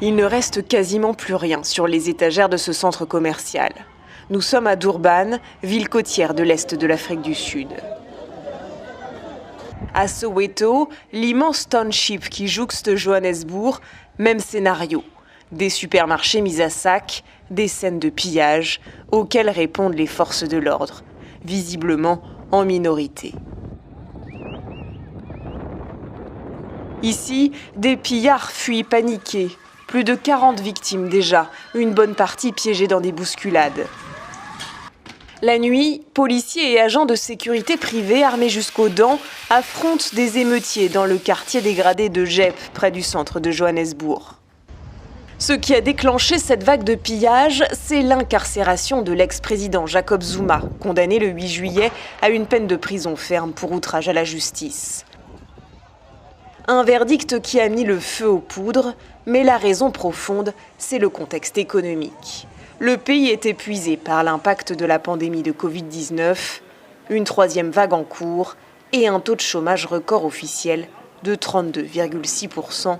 Il ne reste quasiment plus rien sur les étagères de ce centre commercial. Nous sommes à Durban, ville côtière de l'Est de l'Afrique du Sud. À Soweto, l'immense township qui jouxte Johannesburg, même scénario. Des supermarchés mis à sac, des scènes de pillage auxquelles répondent les forces de l'ordre, visiblement en minorité. Ici, des pillards fuient paniqués. Plus de 40 victimes déjà, une bonne partie piégée dans des bousculades. La nuit, policiers et agents de sécurité privés armés jusqu'aux dents affrontent des émeutiers dans le quartier dégradé de Jep, près du centre de Johannesburg. Ce qui a déclenché cette vague de pillage, c'est l'incarcération de l'ex-président Jacob Zuma, condamné le 8 juillet à une peine de prison ferme pour outrage à la justice. Un verdict qui a mis le feu aux poudres, mais la raison profonde, c'est le contexte économique. Le pays est épuisé par l'impact de la pandémie de Covid-19, une troisième vague en cours et un taux de chômage record officiel de 32,6%,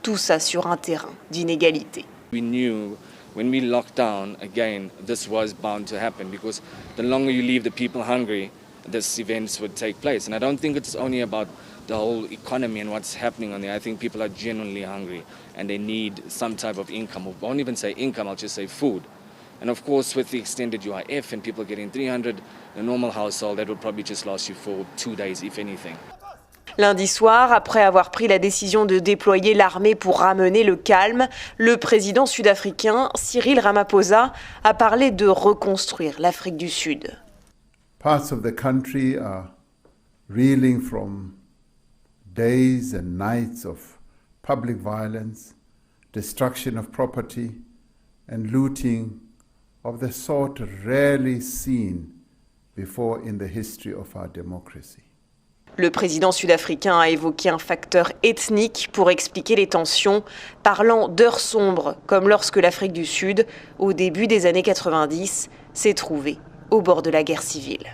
tout ça sur un terrain d'inégalité. We knew when we locked down again, this was bound to happen because the longer you leave the people hungry, this events would take place. And I don't think it's only about the whole economy and what's happening on there. I think people are genuinely hungry and they need some type of income. I won't even say income, I'll just say food. And of course, with the extended UIF and people getting 300, a normal household, that would probably just last you for 2 days, if anything. Lundi soir, après avoir pris la décision de déployer l'armée pour ramener le calme, le président sud-africain Cyril Ramaphosa a parlé de reconstruire l'Afrique du Sud. Parts of the country are reeling from days and nights of public violence, destruction of property, and looting of the sort rarely seen before in the history of our democracy. Le président sud-africain a évoqué un facteur ethnique pour expliquer les tensions, parlant d'heures sombres, comme lorsque l'Afrique du Sud, au début des années 90, s'est trouvée au bord de la guerre civile.